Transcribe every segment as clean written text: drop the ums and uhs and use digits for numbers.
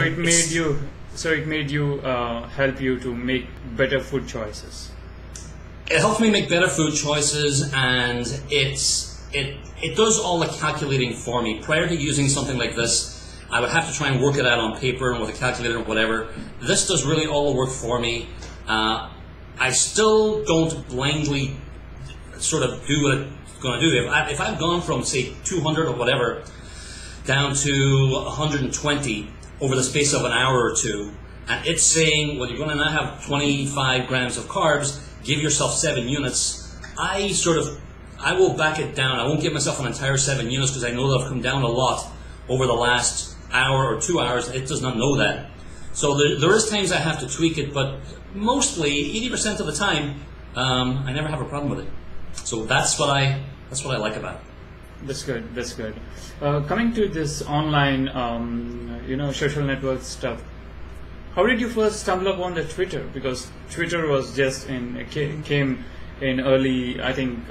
It made you, help you to make better food choices. It helps me make better food choices, and it does all the calculating for me. Prior to using something like this, I would have to try and work it out on paper and with a calculator or whatever. This does really all the work for me. I still don't blindly sort of do what it's going to do. If I've gone from, say, 200 or whatever down to 120 over the space of an hour or two, and it's saying, well, you're going to now have 25 grams of carbs, give yourself 7 units, I will back it down. I won't give myself an entire 7 units because I know that I've come down a lot over the last hour or 2 hours. It does not know that. So there is times I have to tweak it, but mostly 80% of the time, I never have a problem with it. So that's what I like about it. That's good. That's good. Coming to this online, social network stuff. How did you first stumble upon the Twitter? Because Twitter was just came in early, I think,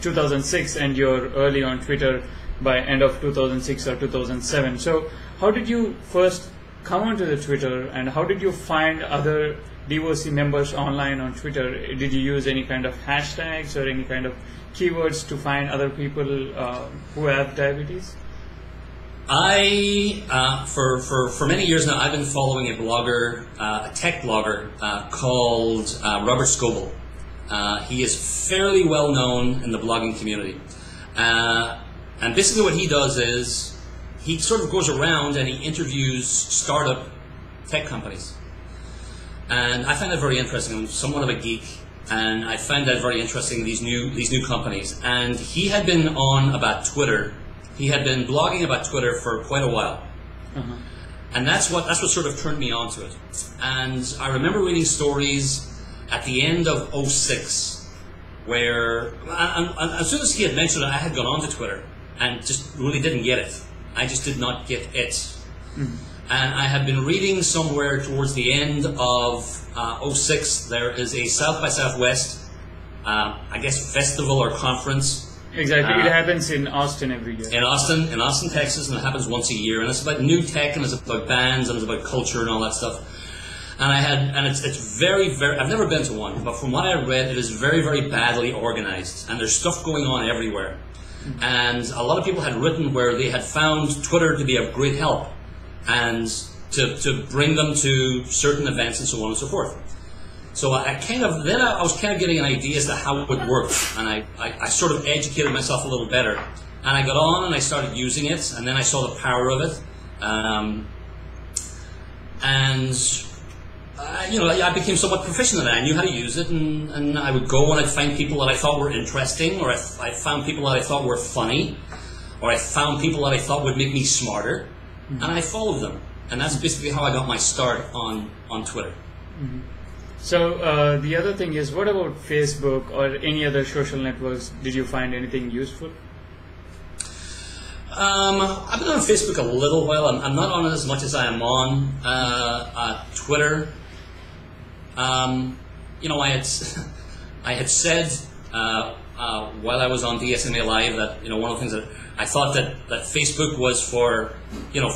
2006, and you're early on Twitter by end of 2006 or 2007. So how did you first come onto the Twitter, and how did you find other DOC members online on Twitter? Did you use any kind of hashtags or any kind of keywords to find other people who have diabetes? For many years now, I've been following a blogger, a tech blogger called Robert Scoble. He is fairly well known in the blogging community. And basically what he does is he sort of goes around and he interviews startup tech companies. And I find that very interesting. I'm somewhat of a geek, and I find that very interesting, these new companies. And he had been on about Twitter. He had been blogging about Twitter for quite a while. Uh-huh. And that's what sort of turned me on to it. And I remember reading stories at the end of '06 where, as soon as he had mentioned it, I had gone on to Twitter and just really didn't get it. I just did not get it. Mm-hmm. And I had been reading somewhere towards the end of '06, there is a South by Southwest, I guess, festival or conference. Exactly, it happens in Austin every year. In Austin, Texas, and it happens once a year. And it's about new tech, and it's about bands, and it's about culture and all that stuff. And it's very, very, I've never been to one, but from what I read, it is very, very badly organized. And there's stuff going on everywhere. Mm-hmm. And a lot of people had written where they had found Twitter to be of great help, and to bring them to certain events and so on and so forth. So I was kind of getting an idea as to how it would work, and I sort of educated myself a little better. And I got on and I started using it, and then I saw the power of it. I became somewhat proficient in it. I knew how to use it, and I would go and I'd find people that I thought were interesting, or I found people that I thought were funny, or I found people that I thought would make me smarter, mm-hmm. and I followed them. And that's basically how I got my start on Twitter. Mm-hmm. So the other thing is, what about Facebook or any other social networks? Did you find anything useful? I've been on Facebook a little while. I'm not on it as much as I am on Twitter. I had said while I was on DSMA Live that one of the things that I thought that Facebook was for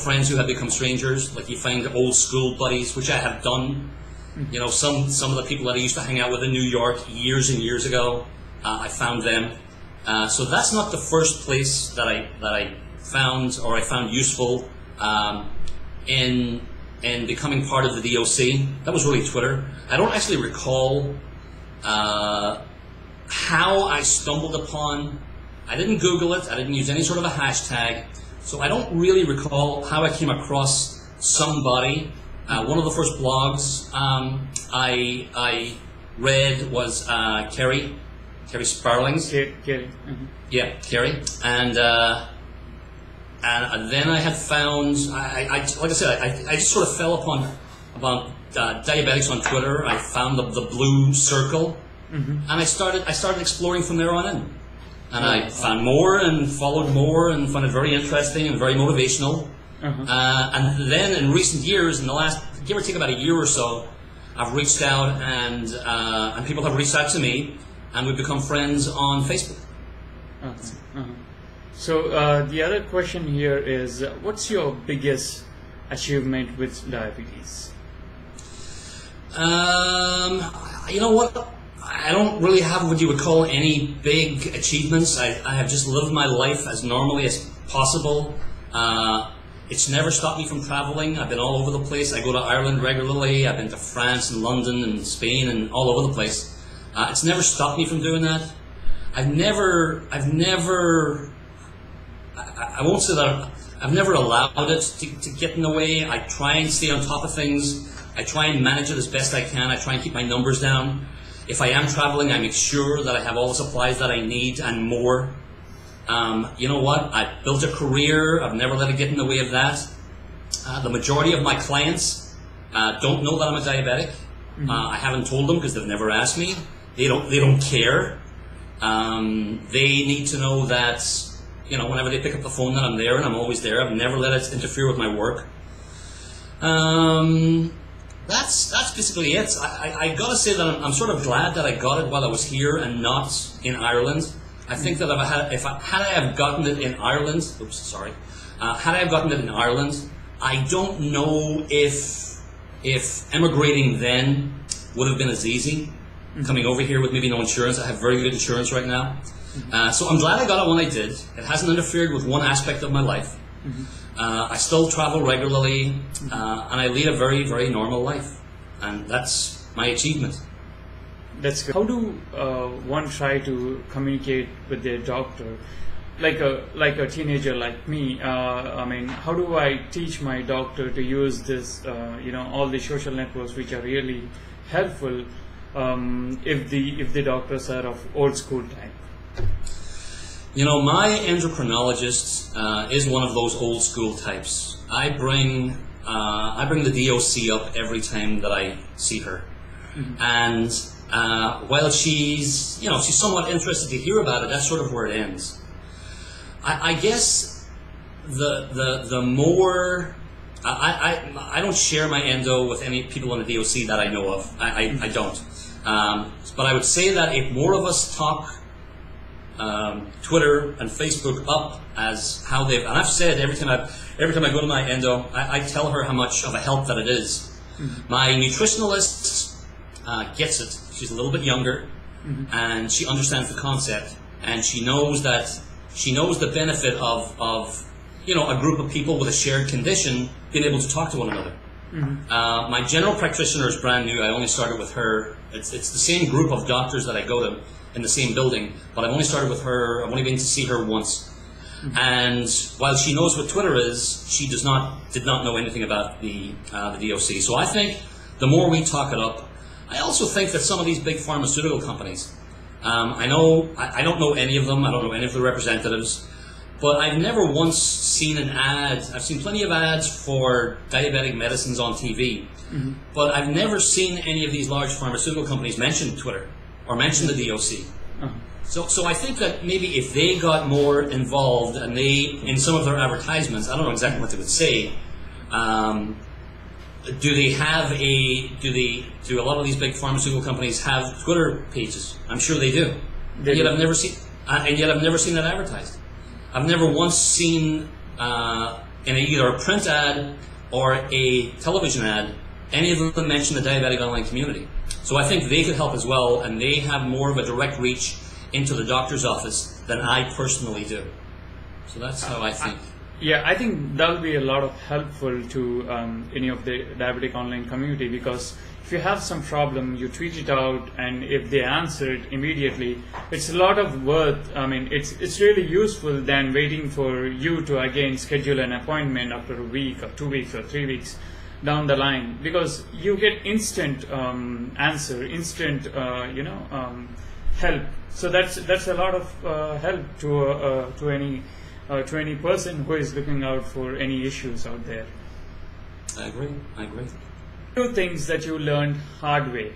friends who had become strangers. Like you find old school buddies, which I have done. Some of the people that I used to hang out with in New York years and years ago, I found them. So that's not the first place that I found useful in becoming part of the DOC. That was really Twitter. I don't actually recall how I stumbled upon. I didn't Google it. I didn't use any sort of a hashtag. So I don't really recall how I came across somebody. One of the first blogs I read was Kerry Sparling's. Kerry. Mm-hmm. Yeah, Kerry. And then I had found, like I said, I just sort of fell upon diabetics on Twitter. I found the blue circle, mm-hmm. and I started exploring from there on in. And I found more and followed more and found it very interesting and very motivational. Uh-huh. And then in recent years, in the last, give or take about a year or so, I've reached out and people have reached out to me, and we've become friends on Facebook. Uh-huh. Uh-huh. So the other question here is, what's your biggest achievement with diabetes? You know what? I don't really have what you would call any big achievements. I have just lived my life as normally as possible. It's never stopped me from traveling. I've been all over the place. I go to Ireland regularly. I've been to France and London and Spain and all over the place. It's never stopped me from doing that. I won't say that I've never allowed it to get in the way. I try and stay on top of things. I try and manage it as best I can. I try and keep my numbers down. If I am traveling, I make sure that I have all the supplies that I need and more. You know what? I've built a career. I've never let it get in the way of that. The majority of my clients don't know that I'm a diabetic. I haven't told them because they've never asked me. They don't care. They need to know that, you know, whenever they pick up the phone, that I'm there, and I'm always there. I've never let it interfere with my work. That's basically it. I gotta say that I'm sort of glad that I got it while I was here and not in Ireland. I think that had I have gotten it in Ireland, had I have gotten it in Ireland, I don't know if emigrating then would have been as easy. Coming over here with maybe no insurance. I have very good insurance right now. So I'm glad I got it when I did. It hasn't interfered with one aspect of my life. I still travel regularly, and I lead a very, very normal life. And that's my achievement. That's good. How do one try to communicate with their doctor? Like a teenager like me, I mean, how do I teach my doctor to use this, all the social networks which are really helpful if the doctors are of old school type? You know, my endocrinologist is one of those old school types. I bring the DOC up every time that I see her, and while she's somewhat interested to hear about it, that's sort of where it ends. I guess the more I don't share my endo with any people on the DOC that I know of. I don't. But I would say that if more of us talk Twitter and Facebook up as how they've, and I've said every time I go to my endo, I tell her how much of a help that it is. My nutritionalist gets it. She's a little bit younger, and she understands the concept, and she knows the benefit of a group of people with a shared condition being able to talk to one another. My general practitioner is brand new. I only started with her. It's the same group of doctors that I go to in the same building, but I've only started with her. I've only been to see her once. And while she knows what Twitter is, she did not know anything about the DOC. So I think the more we talk it up, I also think that some of these big pharmaceutical companies, I don't know any of them. I don't know any of the representatives. But I've never once seen an ad. I've seen plenty of ads for diabetic medicines on TV, but I've never seen any of these large pharmaceutical companies mention Twitter or mention the DOC. So I think that maybe if they got more involved and they, in some of their advertisements, I don't know exactly what they would say, do a lot of these big pharmaceutical companies have Twitter pages? I'm sure they do. And yet I've never seen that advertised. I've never once seen in either a print ad or a television ad any of them mention the diabetic online community. So I think they could help as well, and they have more of a direct reach into the doctor's office than I personally do. So that's how I think. Yeah, I think that will be a lot of helpful to any of the diabetic online community, because if you have some problem, you tweet it out, and if they answer it immediately, it's a lot of worth. I mean, it's really useful than waiting for you to again schedule an appointment after a week or 2 weeks or 3 weeks down the line, because you get instant answer, instant help. So that's a lot of help to any person who is looking out for any issues out there. I agree. Two things that you learned hard way.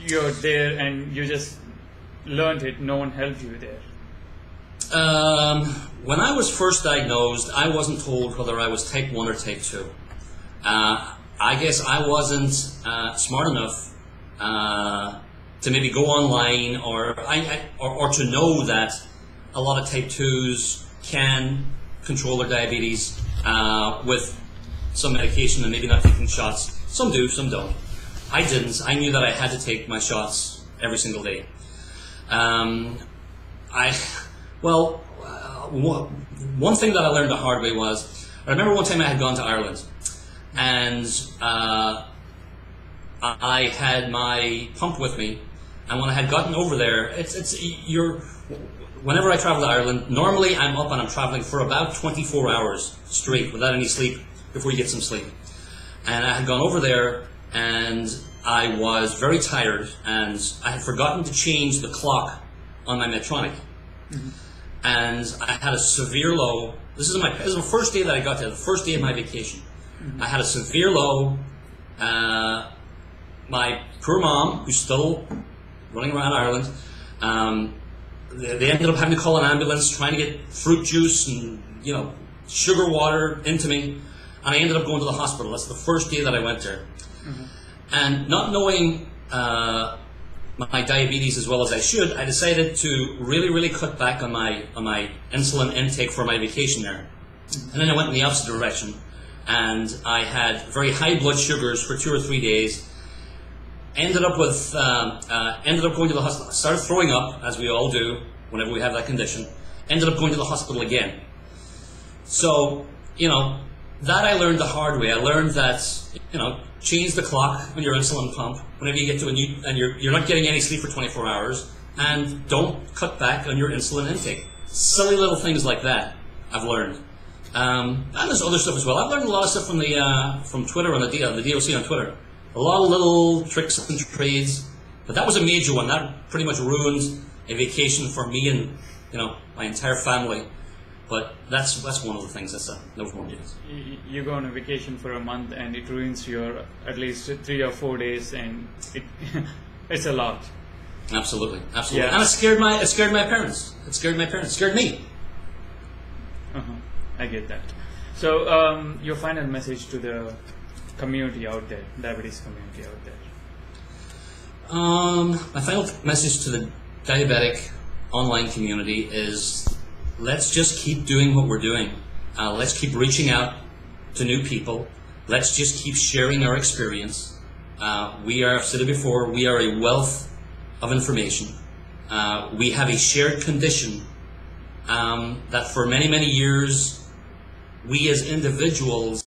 You're there and you just learned it. No one helped you there. When I was first diagnosed, I wasn't told whether I was type 1 or type 2. I guess I wasn't smart enough to maybe go online or to know that a lot of type 2s can control their diabetes with some medication and maybe not taking shots. Some do, some don't. I didn't. I knew that I had to take my shots every single day. One thing that I learned the hard way was, I remember one time I had gone to Ireland, and I had my pump with me, and when I had gotten over there, whenever I travel to Ireland, normally I'm up and I'm traveling for about 24 hours straight without any sleep before you get some sleep. And I had gone over there, and I was very tired, and I had forgotten to change the clock on my Medtronic. Mm-hmm. And I had a severe low. This is the first day that I got there, the first day of my vacation. Mm-hmm. I had a severe low. My poor mom, who's still running around Ireland, they ended up having to call an ambulance, trying to get fruit juice and sugar water into me, and I ended up going to the hospital. That's the first day that I went there. Mm-hmm. And not knowing my diabetes as well as I should, I decided to really cut back on my insulin intake for my vacation there. And then I went in the opposite direction, and I had very high blood sugars for 2 or 3 days. Ended up going to the hospital. Started throwing up, as we all do whenever we have that condition. Ended up going to the hospital again. So that I learned the hard way. I learned that change the clock on your insulin pump whenever you get to and you're not getting any sleep for 24 hours, and don't cut back on your insulin intake. Silly little things like that I've learned. And there's other stuff as well. I've learned a lot of stuff from Twitter, on the DOC on Twitter. A lot of little tricks and trades, but that was a major one. That pretty much ruined a vacation for me and my entire family. But that's one of the things. That was one of the You go on a vacation for a month and it ruins your at least 3 or 4 days, and it's a lot. Absolutely. Yeah. And it scared my parents. It scared me. I get that. So your final message to the community out there, diabetes community out there. My final message to the diabetic online community is, let's just keep doing what we're doing. Let's keep reaching out to new people. Let's just keep sharing our experience. I've said it before, we are a wealth of information. We have a shared condition that for many years, we as individuals